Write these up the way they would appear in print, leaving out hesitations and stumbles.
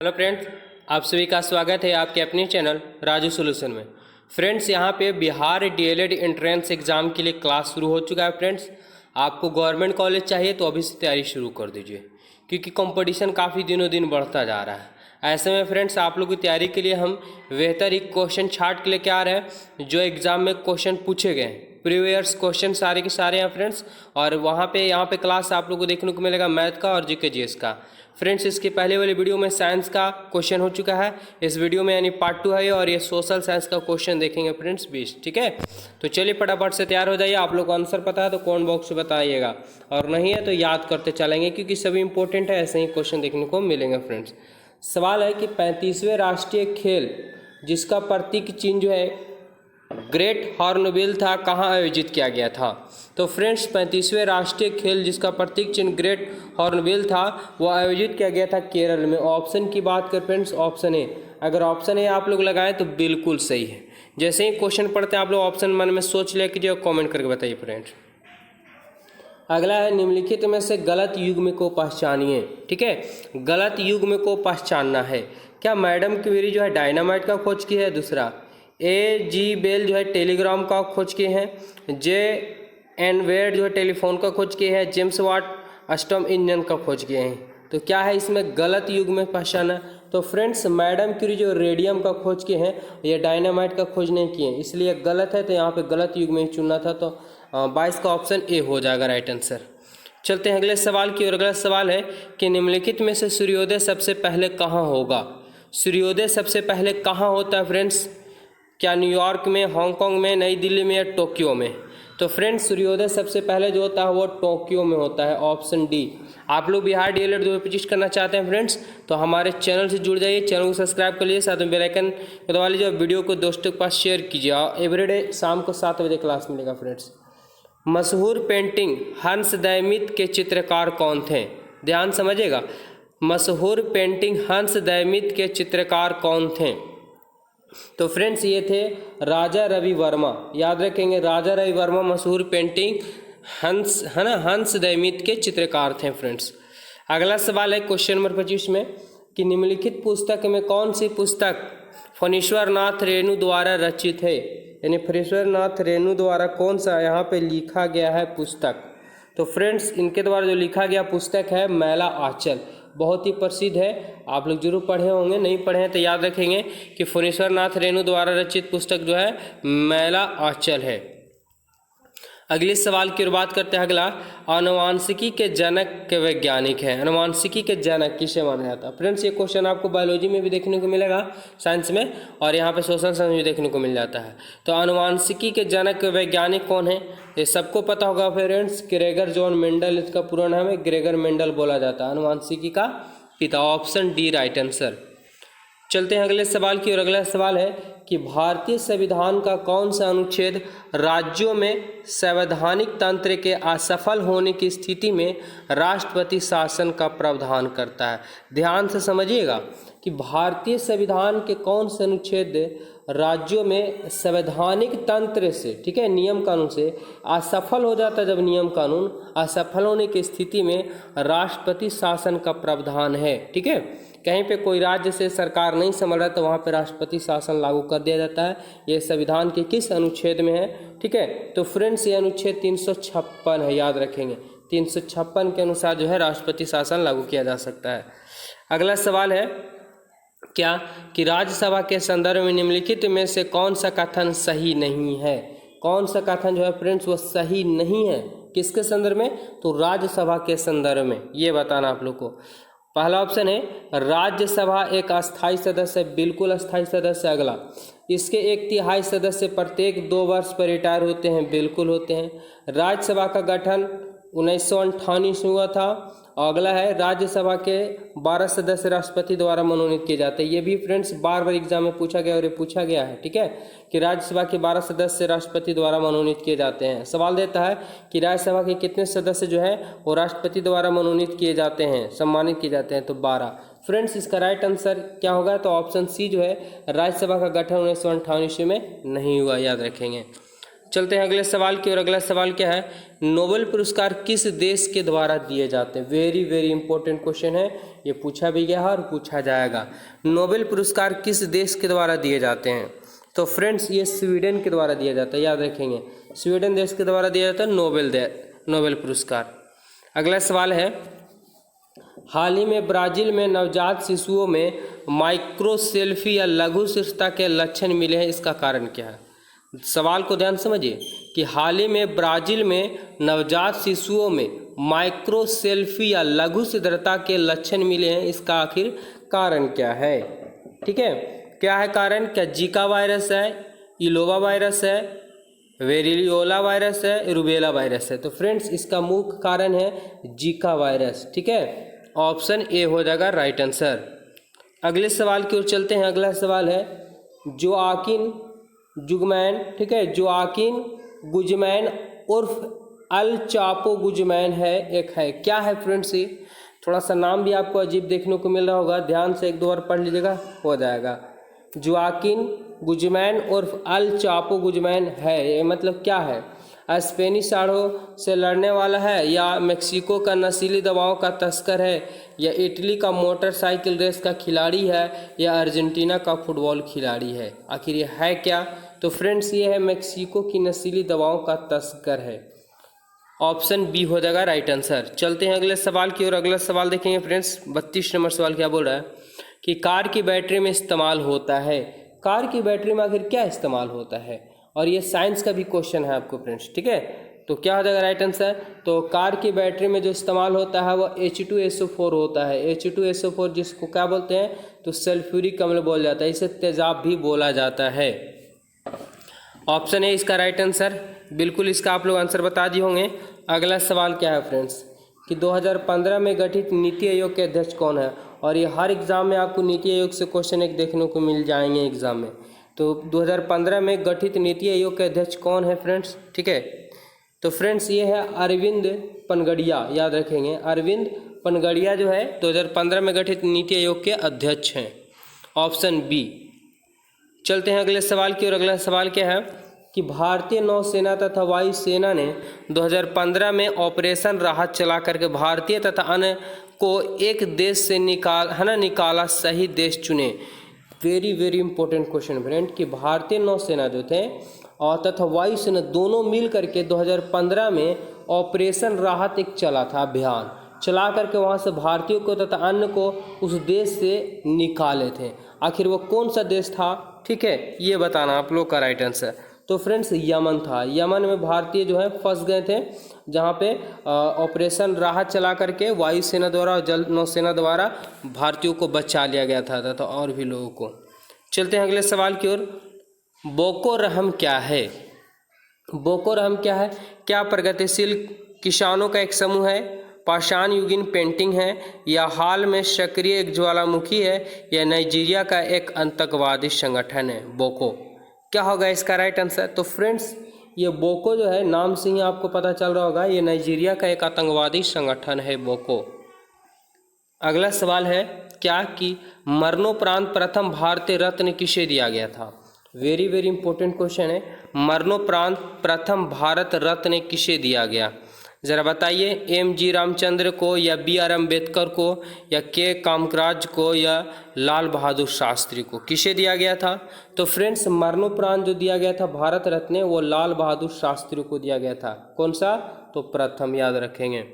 Hello friends, आप सभी का स्वागत है आपके अपने चैनल राजू सॉल्यूशन में। फ्रेंड्स, यहाँ पे बिहार डीएलएड एंट्रेंस एग्ज़ाम के लिए क्लास शुरू हो चुका है। फ्रेंड्स, आपको गवर्नमेंट कॉलेज चाहिए तो अभी से तैयारी शुरू कर दीजिए, क्योंकि कंपटीशन काफ़ी दिनों दिन बढ़ता जा रहा है। ऐसे में फ्रेंड्स, आप लोग की तैयारी के लिए हम बेहतर एक क्वेश्चन छाट के लेके आ रहे हैं, जो एग्ज़ाम में क्वेश्चन पूछे गए हैं, प्रीवियस क्वेश्चन सारे के सारे हैं फ्रेंड्स। और यहाँ पे क्लास आप लोग को देखने को मिलेगा मैथ का और जीके जीएस का। फ्रेंड्स, इसके पहले वाली वीडियो में साइंस का क्वेश्चन हो चुका है, इस वीडियो में यानी पार्ट 2 है और ये सोशल साइंस का क्वेश्चन देखेंगे फ्रेंड्स 20। ठीक है, तो चलिए फटाफट से तैयार हो जाइए। आप लोग को आंसर पता है तो कमेंट बॉक्स में बताइएगा, और नहीं है तो याद करते चलेंगे, क्योंकि सभी इंपॉर्टेंट है, ऐसे ही क्वेश्चन देखने को मिलेंगे। फ्रेंड्स, सवाल है कि 35वें राष्ट्रीय खेल जिसका प्रतीक चिन्ह जो है ग्रेट हॉर्नबिल था, कहाँ आयोजित किया गया था? तो फ्रेंड्स, 35वें राष्ट्रीय खेल जिसका प्रतीक चिन्ह ग्रेट हॉर्नबिल था वो आयोजित किया गया था केरल में। ऑप्शन की बात करें फ्रेंड्स, ऑप्शन ए, अगर ऑप्शन ए आप लोग लगाएं तो बिल्कुल सही है। जैसे ही क्वेश्चन पढ़ते हैं आप लोग ऑप्शन मन में सोच लिया कीजिए और कॉमेंट करके बताइए फ्रेंड्स। अगला है, निम्नलिखित में से गलत युग्म को पहचानिए। ठीक है, गलत युग्म को पहचानना है। क्या मैडम क्वेरी जो है डायनामाइट का खोज की है? दूसरा, ए जी बेल जो है टेलीग्राम का खोज किए हैं। जे एन वेड जो है टेलीफोन का खोज किए हैं। जेम्स वाट अस्टम इंजन का खोज किए हैं। तो क्या है इसमें गलत युग्म में पहचाना? तो फ्रेंड्स, मैडम क्यूरी जो रेडियम का खोज किए हैं, ये डायनामाइट का खोज नहीं किए, इसलिए गलत है। तो यहाँ पे गलत युग्म में ही चुनना था, तो 22 का ऑप्शन ए हो जाएगा राइट आंसर। चलते हैं अगले सवाल की ओर। अगला सवाल है कि निम्नलिखित में से सूर्योदय सबसे पहले कहाँ होगा? सूर्योदय सबसे पहले कहाँ होता है फ्रेंड्स? क्या न्यूयॉर्क में, हांगकांग में, नई दिल्ली में या टोक्यो में? तो फ्रेंड्स, सूर्योदय सबसे पहले जो होता है वो टोक्यो में होता है, ऑप्शन डी। आप लोग बिहार डीएलएड 2025 करना चाहते हैं फ्रेंड्स, तो हमारे चैनल से जुड़ जाइए, चैनल को सब्सक्राइब कर लीजिए, साथ में बेल आइकन दबा लीजिए और वीडियो को दोस्तों के पास शेयर कीजिए। एवरीडे शाम को 7 बजे क्लास मिलेगा फ्रेंड्स। मशहूर पेंटिंग हंस दैमित के चित्रकार कौन थे? ध्यान समझिएगा, मशहूर पेंटिंग हंस दैमित के चित्रकार कौन थे? तो फ्रेंड्स, ये थे राजा रवि वर्मा। याद रखेंगे, राजा रवि वर्मा मशहूर पेंटिंग हंस, है ना, हंस दैमित के चित्रकार थे फ्रेंड्स। अगला सवाल है क्वेश्चन नंबर 25 में कि निम्नलिखित पुस्तक में कौन सी पुस्तक फणीश्वर नाथ रेणु द्वारा रचित है? यानी फणीश्वर नाथ रेणु द्वारा कौन सा यहाँ पे लिखा गया है पुस्तक? तो फ्रेंड्स, इनके द्वारा जो लिखा गया पुस्तक है मैला आंचल, बहुत ही प्रसिद्ध है। आप लोग जरूर पढ़े होंगे, नहीं पढ़े हैं तो याद रखेंगे कि फणीश्वर नाथ रेणु द्वारा रचित पुस्तक जो है मैला आंचल है। अगले सवाल की बात करते हैं। अगला, आनुवांशिकी के जनक के वैज्ञानिक है। आनुवांशिकी के जनक किसे माना जाता है? फ्रेंड्स, ये क्वेश्चन आपको बायोलॉजी में भी देखने को मिलेगा, साइंस में, और यहाँ पे सोशल साइंस में देखने को मिल जाता है। तो आनुवांशिकी के जनक वैज्ञानिक कौन है? ये सबको पता होगा फ्रेंड्स, ग्रेगर जॉन मेंडल इसका पूरा नाम है, ग्रेगर मेंडल बोला जाता है, आनुवांशिकी का पिता, ऑप्शन डी राइट आंसर। चलते हैं अगले सवाल की ओर। अगला सवाल है कि भारतीय संविधान का कौन सा अनुच्छेद राज्यों में संवैधानिक तंत्र के असफल होने की स्थिति में राष्ट्रपति शासन का प्रावधान करता है? ध्यान से समझिएगा कि भारतीय संविधान के कौन से अनुच्छेद राज्यों में संवैधानिक तंत्र से, ठीक है, नियम कानून से असफल हो जाता है। जब नियम कानून असफल होने की स्थिति में राष्ट्रपति शासन का प्रावधान है। ठीक है, कहीं पे कोई राज्य से सरकार नहीं संभल रहा तो वहाँ पे राष्ट्रपति शासन लागू कर दिया जाता है। ये संविधान के किस अनुच्छेद में है? ठीक है, तो फ्रेंड्स, ये अनुच्छेद 356 है, याद रखेंगे। 356 के अनुसार जो है राष्ट्रपति शासन लागू किया जा सकता है। अगला सवाल है क्या कि राज्यसभा के संदर्भ में निम्नलिखित में से कौन सा कथन सही नहीं है? कौन सा कथन जो है फ्रेंड्स वो सही नहीं है? किसके संदर्भ में? तो राज्यसभा के संदर्भ में, ये बताना आप लोग को। पहला ऑप्शन है राज्यसभा एक अस्थायी सदस्य, बिल्कुल अस्थायी सदस्य। अगला, इसके 1/3 सदस्य प्रत्येक 2 वर्ष पर रिटायर होते हैं, बिल्कुल होते हैं। राज्यसभा का गठन 1958 में हुआ था। अगला है राज्यसभा के 12 सदस्य राष्ट्रपति द्वारा मनोनीत किए जाते हैं। ये भी फ्रेंड्स बार बार एग्जाम में पूछा गया और ये पूछा गया है। ठीक है, कि राज्यसभा के 12 सदस्य राष्ट्रपति द्वारा मनोनीत किए जाते हैं। सवाल देता है कि राज्यसभा के कितने सदस्य जो है वो राष्ट्रपति द्वारा मनोनीत किए जाते हैं, सम्मानित किए जाते हैं? तो 12। फ्रेंड्स, इसका राइट आंसर क्या होगा? तो ऑप्शन सी जो है राज्यसभा का गठन 1958 में नहीं हुआ, याद रखेंगे। चलते हैं अगले सवाल की ओर। अगला सवाल क्या है, नोबेल पुरस्कार किस देश के द्वारा दिए जाते हैं? वेरी वेरी इंपॉर्टेंट क्वेश्चन है, ये पूछा भी गया है और पूछा जाएगा। नोबेल पुरस्कार किस देश के द्वारा दिए जाते हैं? तो फ्रेंड्स ये स्वीडन के द्वारा दिया जाता है, याद रखेंगे, स्वीडन देश के द्वारा दिया जाता है नोबेल पुरस्कार। अगला सवाल है, हाल ही में ब्राजील में नवजात शिशुओं में माइक्रोसेल्फी या लघु शीर्षता के लक्षण मिले हैं, इसका कारण क्या है? सवाल को ध्यान समझिए कि हाल ही में ब्राजील में नवजात शिशुओं में माइक्रोसेल्फी या लघु शीर्षता के लक्षण मिले हैं, इसका आखिर कारण क्या है? ठीक है, क्या है कारण? क्या जीका वायरस है, इलोवा वायरस है, वेरियोला वायरस है, रूबेला वायरस है? तो फ्रेंड्स इसका मुख्य कारण है जीका वायरस। ठीक है, ऑप्शन ए हो जाएगा राइट आंसर। अगले सवाल की ओर चलते हैं। अगला सवाल है, जोआकिन गुज़मैन, ठीक है, जोआकिन गुज़मैन उर्फ अल चापो गुज़मैन है, एक है, क्या है फ्रेंड्स? ये थोड़ा सा नाम भी आपको अजीब देखने को मिल रहा होगा, ध्यान से एक दो बार पढ़ लीजिएगा, हो जाएगा। जोआकिन गुज़मैन उर्फ अल चापो गुज़मैन है, ये मतलब क्या है? स्पेनिश साड़ों से लड़ने वाला है, या मेक्सिको का नशीली दवाओं का तस्कर है, या इटली का मोटरसाइकिल रेस का खिलाड़ी है, या अर्जेंटीना का फुटबॉल खिलाड़ी है? आखिर ये है क्या? तो फ्रेंड्स ये है मेक्सिको की नशीली दवाओं का तस्कर है, ऑप्शन बी हो जाएगा राइट आंसर। चलते हैं अगले सवाल की ओर। अगला सवाल देखेंगे फ्रेंड्स, 32 नंबर सवाल क्या बोल रहा है कि कार की बैटरी में इस्तेमाल होता है। कार की बैटरी में आखिर क्या इस्तेमाल होता है? और ये साइंस का भी क्वेश्चन है आपको फ्रेंड्स। ठीक है, तो क्या हो जाएगा राइट आंसर? तो कार की बैटरी में जो इस्तेमाल होता है वो H2SO4 होता है। H2SO4 जिसको क्या बोलते हैं? तो सल्फ्यूरिक अम्ल बोला जाता है, इसे तेजाब भी बोला जाता है। ऑप्शन ए इसका राइट आंसर, बिल्कुल इसका आप लोग आंसर बता दिए होंगे। अगला सवाल क्या है फ्रेंड्स कि 2015 में गठित नीति आयोग के अध्यक्ष कौन है? और ये हर एग्जाम में आपको नीति आयोग से क्वेश्चन एक देखने को मिल जाएंगे एग्जाम में। तो 2015 में गठित नीति आयोग के अध्यक्ष कौन है फ्रेंड्स? ठीक है, तो फ्रेंड्स ये है अरविंद पनगड़िया, याद रखेंगे, अरविंद पनगड़िया जो है 2015 में गठित नीति आयोग के अध्यक्ष हैं, ऑप्शन बी। चलते हैं अगले सवाल की ओर। अगला सवाल क्या है कि भारतीय नौसेना तथा वायुसेना ने 2015 में ऑपरेशन राहत चला करके भारतीय तथा अन्य को एक देश से निकाला, सही देश चुने। Very very important question friend कि भारतीय नौसेना जो थे और तथा वायुसेना दोनों मिल करके 2015 में ऑपरेशन राहत एक चला था, अभियान चला करके वहाँ से भारतीयों को तथा अन्य को उस देश से निकाले थे। आखिर वो कौन सा देश था? ठीक है, ये बताना आप लोग का राइट आंसर। तो फ्रेंड्स यमन था। यमन में भारतीय जो है फंस गए थे, जहाँ पे ऑपरेशन राहत चला करके वायुसेना द्वारा और जल नौसेना द्वारा भारतीयों को बचा लिया गया था तथा और भी लोगों को। चलते हैं अगले सवाल की ओर। बोको रहम क्या है? बोको रहम क्या है? क्या प्रगतिशील किसानों का एक समूह है, पाषाण युगीन पेंटिंग है, या हाल में सक्रिय एक ज्वालामुखी है, या नाइजीरिया का एक आतंकवादी संगठन है? बोको क्या होगा इसका राइट आंसर? तो फ्रेंड्स ये बोको जो है नाम से ही आपको पता चल रहा होगा, ये नाइजीरिया का एक आतंकवादी संगठन है बोको। अगला सवाल है क्या कि मरणोपरांत प्रथम भारतीय रत्न किसे दिया गया था? वेरी वेरी इंपॉर्टेंट क्वेश्चन है, मरणोपरांत प्रथम भारत रत्न किसे दिया गया? ज़रा बताइए, M.G. रामचंद्र को, या B.R. अम्बेडकर को, या के कामराज को, या लाल बहादुर शास्त्री को? किसे दिया गया था? तो फ्रेंड्स मरणोपरांत जो दिया गया था भारत रत्न वो लाल बहादुर शास्त्री को दिया गया था। कौन सा? तो प्रथम, याद रखेंगे।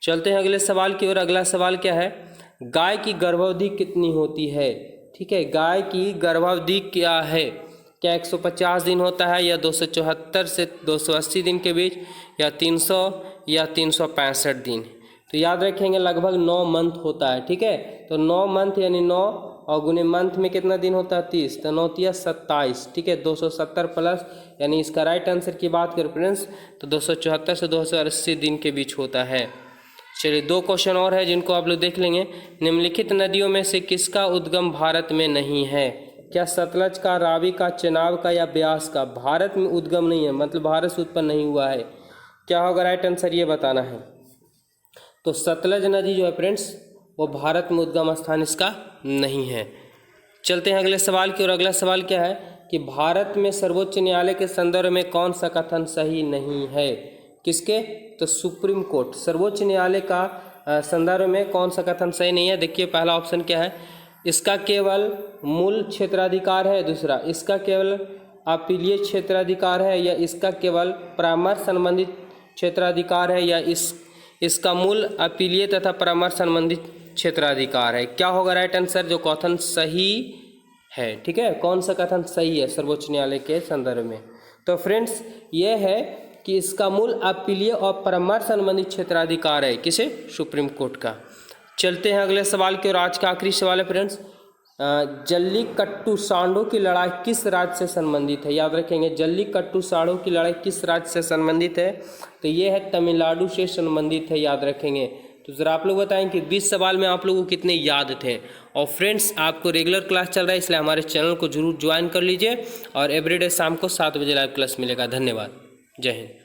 चलते हैं अगले सवाल की ओर। अगला सवाल क्या है, गाय की गर्भावधि कितनी होती है? ठीक है, गाय की गर्भावधि क्या है? क्या 150 दिन होता है, या 274 से 280 दिन के बीच, या 300 या 365 दिन? तो याद रखेंगे लगभग 9 मंथ होता है। ठीक है, तो 9 मंथ यानी 9 और गुने मंथ में कितना दिन होता है? 30, तो 9 तिया 27। ठीक है, 270 प्लस, यानी इसका राइट आंसर की बात करें फ्रेंड्स तो 274 से 280 दिन के बीच होता है। चलिए 2 क्वेश्चन और है जिनको आप लोग देख लेंगे। निम्नलिखित नदियों में से किसका उद्गम भारत में नहीं है? क्या सतलज का, रावी का, चेनाब का, या ब्यास का? भारत में उद्गम नहीं है, मतलब भारत से उत्पन्न नहीं हुआ है। क्या होगा राइट आंसर, ये बताना है। तो सतलज नदी जो है फ्रेंड्स वो भारत में उद्गम स्थान इसका नहीं है। चलते हैं अगले सवाल की ओर। अगला सवाल क्या है कि भारत में सर्वोच्च न्यायालय के संदर्भ में कौन सा कथन सही नहीं है? किसके? तो सुप्रीम कोर्ट, सर्वोच्च न्यायालय का संदर्भ में कौन सा कथन सही नहीं है? देखिए पहला ऑप्शन क्या है, इसका केवल मूल क्षेत्राधिकार है। दूसरा, इसका केवल अपीलीय क्षेत्राधिकार है, या इसका केवल परामर्श संबंधित क्षेत्राधिकार है, या इसका मूल अपीलीय तथा परामर्श संबंधित क्षेत्राधिकार है। क्या होगा राइट आंसर? जो कथन सही है। ठीक है, कौन सा कथन सही है सर्वोच्च न्यायालय के संदर्भ में? तो फ्रेंड्स ये है कि इसका मूल अपीलीय और परामर्श संबंधित क्षेत्राधिकार है। किसे? सुप्रीम कोर्ट का। चलते हैं अगले सवाल की ओर। आज का आखिरी सवाल है फ्रेंड्स, जल्लीकट्टू सांडों की लड़ाई किस राज्य से संबंधित है? याद रखेंगे, जल्लीकट्टू सांडों की लड़ाई किस राज्य से संबंधित है? तो ये है तमिलनाडु से संबंधित है, याद रखेंगे। तो ज़रा आप लोग बताएं कि 20 सवाल में आप लोगों को कितने याद थे। और फ्रेंड्स आपको रेगुलर क्लास चल रहा है, इसलिए हमारे चैनल को जरूर ज्वाइन कर लीजिए, और एवरीडे शाम को 7 बजे लाइव क्लास मिलेगा। धन्यवाद, जय हिंद।